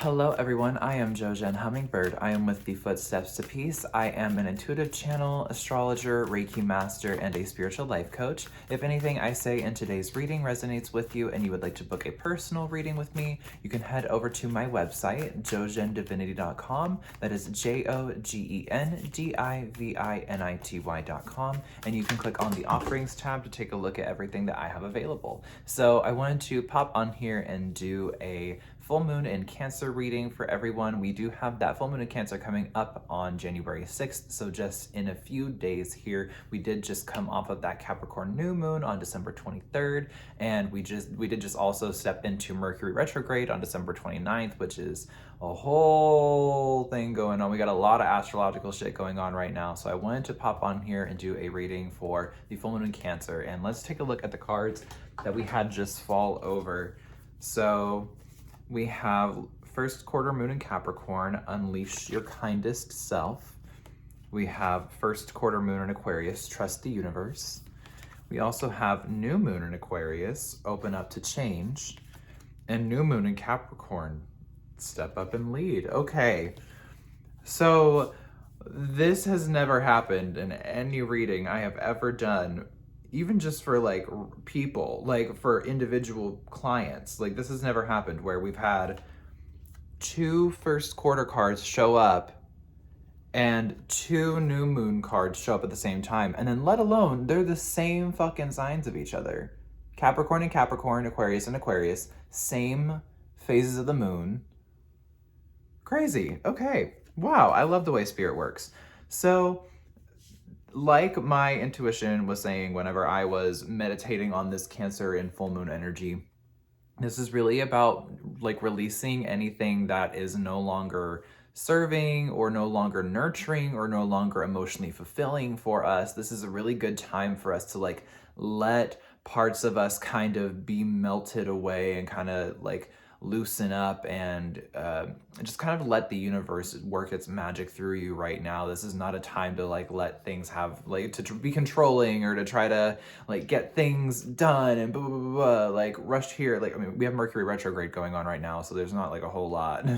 Hello everyone, I am Jogén Hummingbird. I am with the Footsteps to Peace. I am an intuitive channel, astrologer, Reiki master, and a spiritual life coach. If anything I say in today's reading resonates with you and you would like to book a personal reading with me, you can head over to my website, jogendivinity.com. That is JOGENDIVINITY.com, and you can click on the offerings tab to take a look at everything that I have available. So I wanted to pop on here and do a full moon in Cancer reading for everyone. We do have that full moon in Cancer coming up on January 6th, so just in a few days here. We did just come off of that Capricorn new moon on December 23rd, and we did just also step into Mercury retrograde on December 29th, which is a whole thing going on. We got a lot of astrological shit going on right now, so I wanted to pop on here and do a reading for the full moon in Cancer, and let's take a look at the cards that we had just fall over. So we have first quarter moon in Capricorn, unleash your kindest self. We have first quarter moon in Aquarius, trust the universe. We also have new moon in Aquarius, open up to change. And new moon in Capricorn, step up and lead. Okay, so this has never happened in any reading I have ever done, even just for like people, like for individual clients. Like this has never happened where we've had two first quarter cards show up and two new moon cards show up at the same time, and then let alone they're the same fucking signs of each other. Capricorn and Capricorn, Aquarius and Aquarius, same phases of the moon. Crazy. Okay, wow, I love the way spirit works. So like my intuition was saying whenever I was meditating on this Cancer and full moon energy, this is really about like releasing anything that is no longer serving or no longer nurturing or no longer emotionally fulfilling for us. This is a really good time for us to like let parts of us kind of be melted away and kind of like loosen up and just kind of let the universe work its magic through you right now. This is not a time to like let things have like to be controlling or to try to like get things done and blah, blah, blah, blah, like rushed here. Like, I mean, we have Mercury retrograde going on right now, so there's not like a whole lot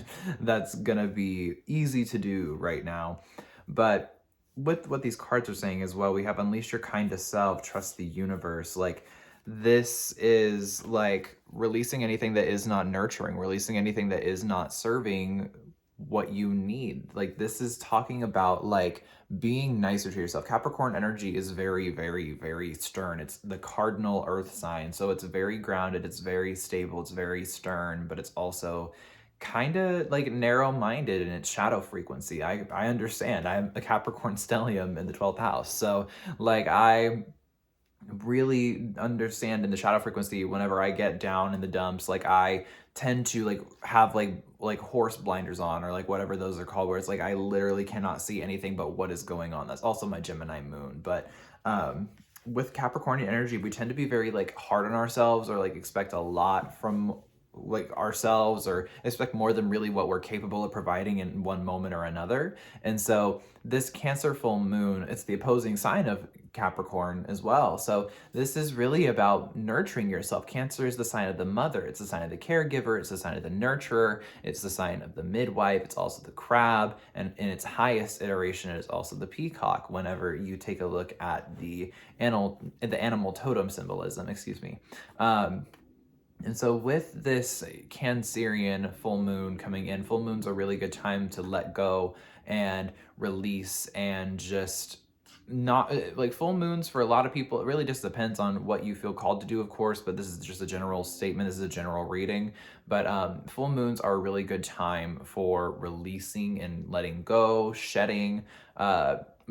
that's gonna be easy to do right now. But with what these cards are saying as well, we have unleash your kindest self, trust the universe. Like this is like releasing anything that is not nurturing, releasing anything that is not serving what you need. Like this is talking about like being nicer to yourself. Capricorn energy is very, very, very stern. It's the cardinal earth sign. So it's very grounded, it's very stable, it's very stern, but it's also kind of like narrow-minded in its shadow frequency. I understand. I'm a Capricorn stellium in the 12th house. So like I really understand in the shadow frequency whenever I get down in the dumps, like I tend to like have like horse blinders on or like whatever those are called, where it's like I literally cannot see anything but what is going on. That's also my Gemini moon. But with Capricornian energy, we tend to be very like hard on ourselves or like expect a lot from like ourselves or expect more than really what we're capable of providing in one moment or another. And so this Cancer full moon, it's the opposing sign of Capricorn as well. So this is really about nurturing yourself. Cancer is the sign of the mother. It's the sign of the caregiver. It's the sign of the nurturer. It's the sign of the midwife. It's also the crab. And in its highest iteration, it is also the peacock whenever you take a look at the animal totem symbolism, excuse me. And so with this Cancerian full moon coming in, full moon's a really good time to let go and release and just not like full moons for a lot of people. It really just depends on what you feel called to do, of course, but this is just a general statement. This is a general reading, but full moons are a really good time for releasing and letting go, shedding,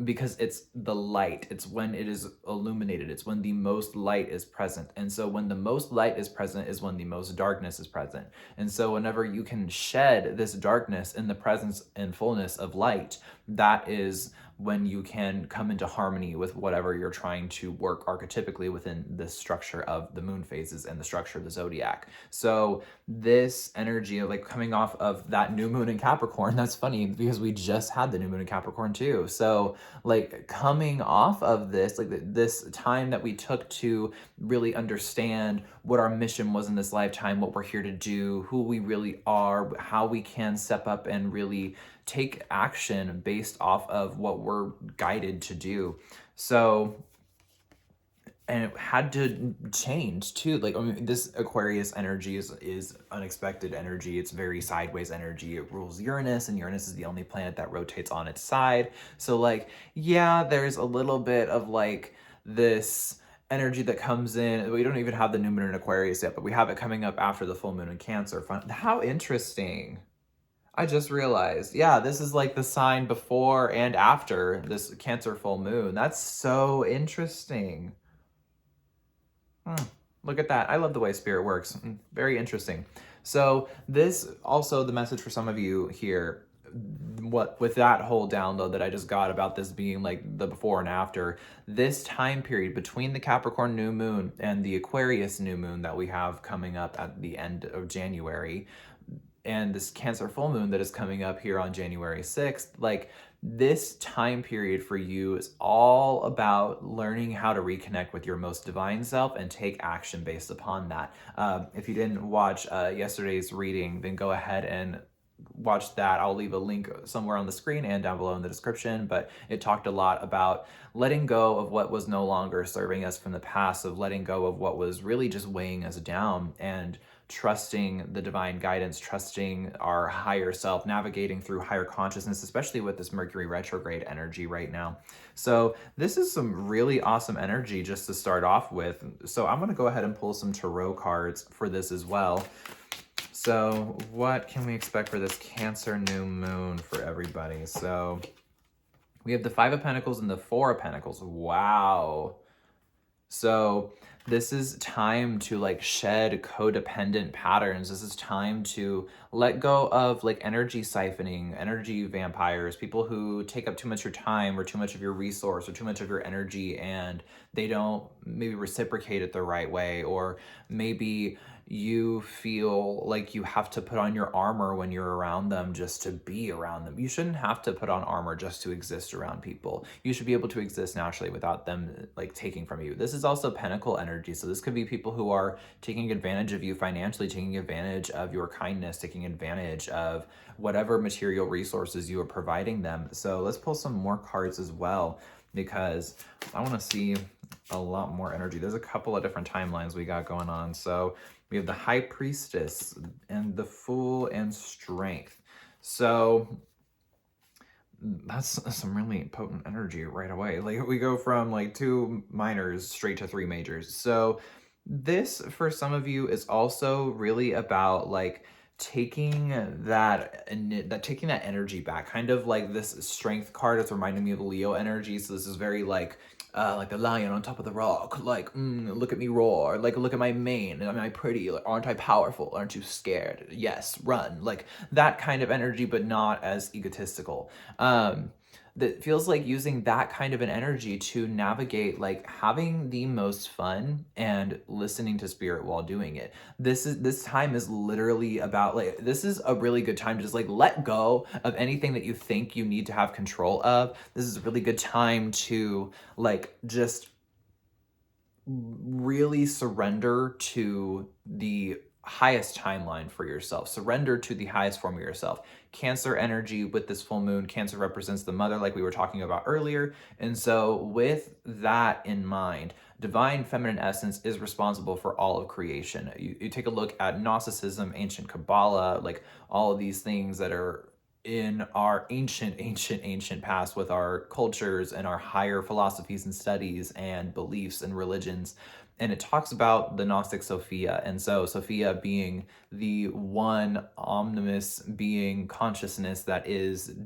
because it's the light. It's when it is illuminated. It's when the most light is present. And so when the most light is present is when the most darkness is present. And so whenever you can shed this darkness in the presence and fullness of light, that is when you can come into harmony with whatever you're trying to work archetypically within the structure of the moon phases and the structure of the zodiac. So this energy of like coming off of that new moon in Capricorn, that's funny because we just had the new moon in Capricorn too. So like coming off of this, like this time that we took to really understand what our mission was in this lifetime, what we're here to do, who we really are, how we can step up and really take action based off of what we're guided to do. So, and it had to change too. Like, I mean, this Aquarius energy is unexpected energy. It's very sideways energy. It rules Uranus, and Uranus is the only planet that rotates on its side. So like, yeah, there's a little bit of like this energy that comes in. We don't even have the new moon in Aquarius yet, but we have it coming up after the full moon in Cancer. How interesting. I just realized, yeah, this is like the sign before and after this Cancer full moon. That's so interesting. Look at that. I love the way spirit works. Very interesting. So this also the message for some of you here, what with that whole download that I just got about this being like the before and after, this time period between the Capricorn new moon and the Aquarius new moon that we have coming up at the end of January, and this Cancer full moon that is coming up here on January 6th, like this time period for you is all about learning how to reconnect with your most divine self and take action based upon that. If you didn't watch yesterday's reading, then go ahead and watch that. I'll leave a link somewhere on the screen and down below in the description, but it talked a lot about letting go of what was no longer serving us from the past, of letting go of what was really just weighing us down, and trusting the divine guidance, trusting our higher self, navigating through higher consciousness, especially with this Mercury retrograde energy right now. So this is some really awesome energy just to start off with. So I'm going to go ahead and pull some tarot cards for this as well. So what can we expect for this Cancer new moon for everybody? So we have the Five of Pentacles and the Four of Pentacles. Wow. So this is time to like shed codependent patterns. This is time to let go of like energy siphoning, energy vampires, people who take up too much of your time or too much of your resource or too much of your energy, and they don't maybe reciprocate it the right way, or maybe you feel like you have to put on your armor when you're around them just to be around them. You shouldn't have to put on armor just to exist around people. You should be able to exist naturally without them like taking from you. This is also Pentacle energy. So this could be people who are taking advantage of you financially, taking advantage of your kindness, taking advantage of whatever material resources you are providing them. So let's pull some more cards as well, because I want to see a lot more energy. There's a couple of different timelines we got going on. So we have the High Priestess and the Fool and Strength. So that's some really potent energy right away. Like we go from like 2 minors straight to 3 majors. So this for some of you is also really about like taking that energy back, kind of like this Strength card. It's reminding me of Leo energy. So this is very like the lion on top of the rock, like, look at me roar, like, look at my mane, am I pretty, like, aren't I powerful, aren't you scared, yes, run, like, that kind of energy, but not as egotistical. That feels like using that kind of an energy to navigate, like having the most fun and listening to spirit while doing it. This time is literally about like, this is a really good time to just like let go of anything that you think you need to have control of. This is a really good time to like just really surrender to the highest timeline for yourself. Surrender to the highest form of yourself. Cancer energy with this full moon. Cancer represents the mother, like we were talking about earlier. And so with that in mind, divine feminine essence is responsible for all of creation. You take a look at Gnosticism, ancient Kabbalah, like all of these things that are in our ancient past with our cultures and our higher philosophies and studies and beliefs and religions. And it talks about the Gnostic Sophia. And so Sophia being the one omnimus being consciousness that is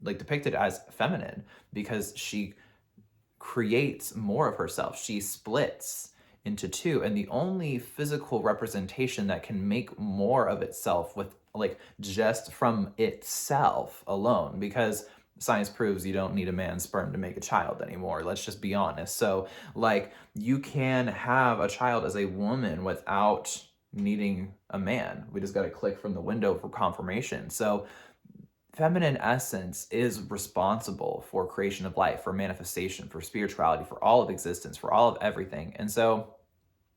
like depicted as feminine, because she creates more of herself. She splits into 2. And the only physical representation that can make more of itself with like just from itself alone, because science proves you don't need a man's sperm to make a child anymore. Let's just be honest. So like you can have a child as a woman without needing a man. We just got to click from the window for confirmation. So feminine essence is responsible for creation of life, for manifestation, for spirituality, for all of existence, for all of everything. And so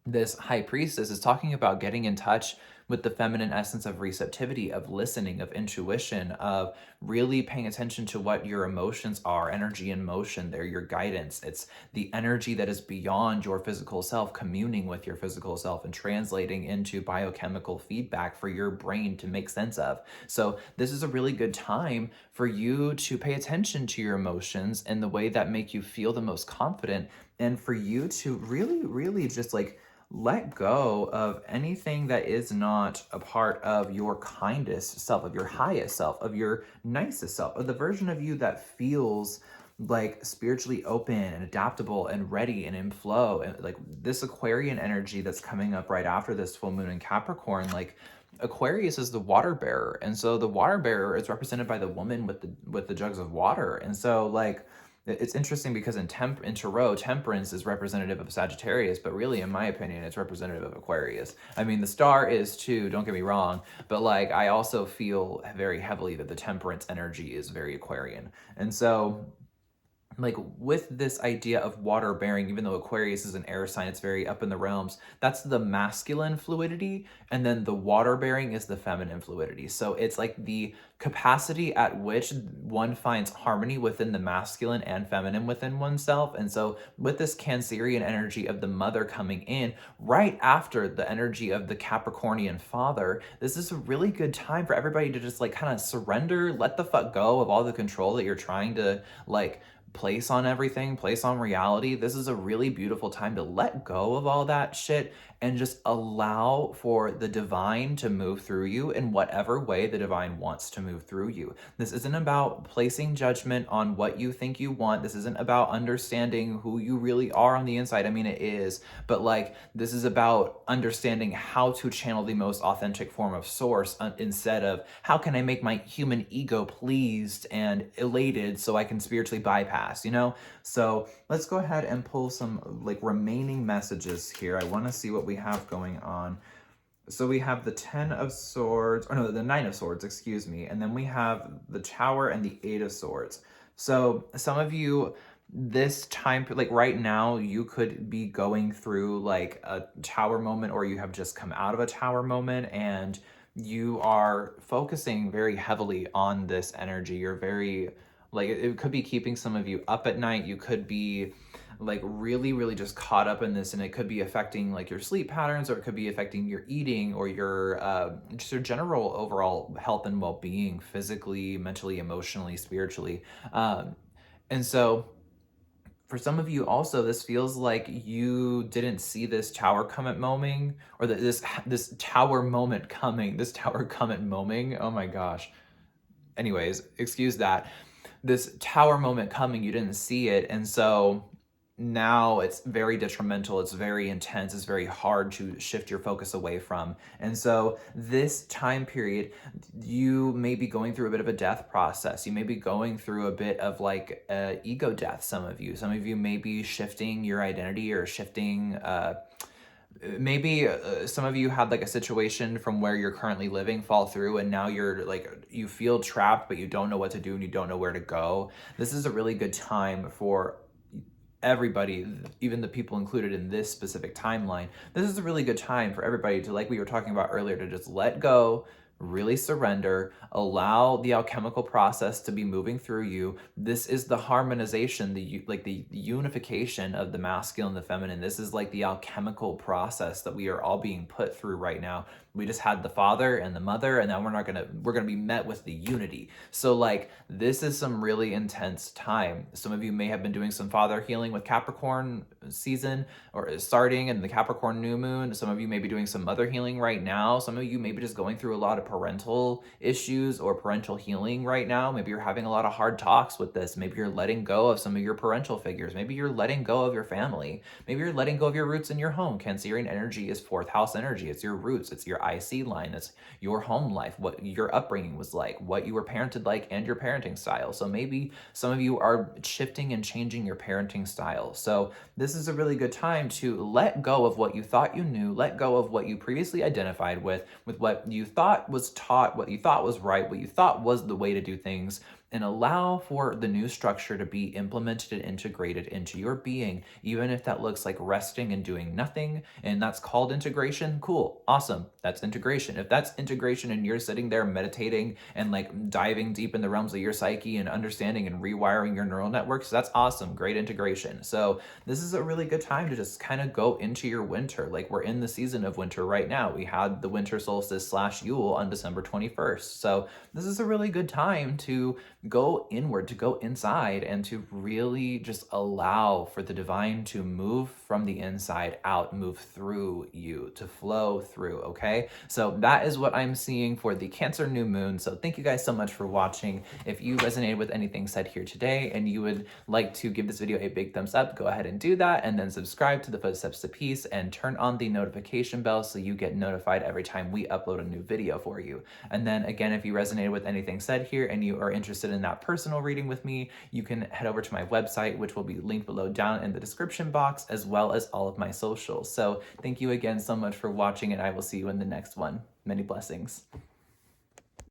this high priestess is talking about getting in touch with the feminine essence of receptivity, of listening, of intuition, of really paying attention to what your emotions are, energy and motion. They're your guidance. It's the energy that is beyond your physical self, communing with your physical self and translating into biochemical feedback for your brain to make sense of. So this is a really good time for you to pay attention to your emotions in the way that make you feel the most confident, and for you to really just like let go of anything that is not a part of your kindest self, of your highest self, of your nicest self, of the version of you that feels like spiritually open and adaptable and ready and in flow. And like this Aquarian energy that's coming up right after this full moon in Capricorn, like Aquarius is the water bearer. And so the water bearer is represented by the woman with the jugs of water. And so like it's interesting because in Tarot, temperance is representative of Sagittarius, but really, in my opinion, it's representative of Aquarius. I mean, the star is too, don't get me wrong, but like I also feel very heavily that the temperance energy is very Aquarian. And so like with this idea of water bearing, even though Aquarius is an air sign, it's very up in the realms, that's the masculine fluidity, and then the water bearing is the feminine fluidity. So it's like the capacity at which one finds harmony within the masculine and feminine within oneself. And so with this Cancerian energy of the mother coming in right after the energy of the Capricornian father, this is a really good time for everybody to just like kind of surrender, let the fuck go of all the control that you're trying to like place on everything, place on reality. This is a really beautiful time to let go of all that shit and just allow for the divine to move through you in whatever way the divine wants to move through you. This isn't about placing judgment on what you think you want. This isn't about understanding who you really are on the inside. I mean, it is, but like this is about understanding how to channel the most authentic form of source instead of how can I make my human ego pleased and elated so I can spiritually bypass, you know? So let's go ahead and pull some like remaining messages here. I want to see what we have going on. So we have the 10 of Swords, or no, the 9 of Swords, excuse me. And then we have the Tower and the 8 of Swords. So some of you, this time, like right now, you could be going through like a Tower moment, or you have just come out of a Tower moment and you are focusing very heavily on this energy. You're very, like, it could be keeping some of you up at night. You could be like really just caught up in this, and it could be affecting like your sleep patterns, or it could be affecting your eating, or your just your general overall health and well-being, physically, mentally, emotionally, spiritually. And so for some of you also, this feels like you didn't see this tower comet moment, or this tower moment coming, this tower comet moment. Oh my gosh. Anyways, excuse that. This tower moment coming, you didn't see it, and so now it's very detrimental, it's very intense, it's very hard to shift your focus away from. And so this time period, you may be going through a bit of a death process. You may be going through a bit of like ego death, some of you may be shifting your identity, or shifting maybe some of you had like a situation from where you're currently living fall through, and now you're like, you feel trapped, but you don't know what to do and you don't know where to go. This is a really good time for everybody, even the people included in this specific timeline. This is a really good time for everybody to, like we were talking about earlier, to just let go, really surrender, allow the alchemical process to be moving through you. This is the harmonization, the unification of the masculine and the feminine. This is like the alchemical process that we are all being put through right now. We just had the father and the mother, and now we're gonna be met with the unity. So like, this is some really intense time. Some of you may have been doing some father healing with Capricorn season, or starting in the Capricorn new moon. Some of you may be doing some mother healing right now. Some of you may be just going through a lot of parental issues or parental healing right now. Maybe you're having a lot of hard talks with this. Maybe you're letting go of some of your parental figures. Maybe you're letting go of your family. Maybe you're letting go of your roots in your home. Cancerian energy is 4th house energy. It's your roots. It's your IC line. It's your home life, what your upbringing was like, what you were parented like, and your parenting style. So maybe some of you are shifting and changing your parenting style. So this is a really good time to let go of what you thought you knew, let go of what you previously identified with what you thought was taught, what you thought was right, what you thought was the way to do things, and allow for the new structure to be implemented and integrated into your being, even if that looks like resting and doing nothing, and that's called integration. Cool, awesome, that's integration. If that's integration and you're sitting there meditating and like diving deep in the realms of your psyche and understanding and rewiring your neural networks, that's awesome, great integration. So this is a really good time to just kind of go into your winter. Like, we're in the season of winter right now. We had the winter solstice / Yule on December 21st. So this is a really good time to go inward, to go inside, and to really just allow for the divine to move from the inside out, move through you, to flow through, okay? So that is what I'm seeing for the Cancer new moon. So thank you guys so much for watching. If you resonated with anything said here today and you would like to give this video a big thumbs up, go ahead and do that, and then subscribe to the Footsteps to Peace and turn on the notification bell so you get notified every time we upload a new video for you. And then again, if you resonated with anything said here and you are interested in that personal reading with me, you can head over to my website, which will be linked below down in the description box, as well as all of my socials. So thank you again so much for watching, and I will see you in the next one. Many blessings.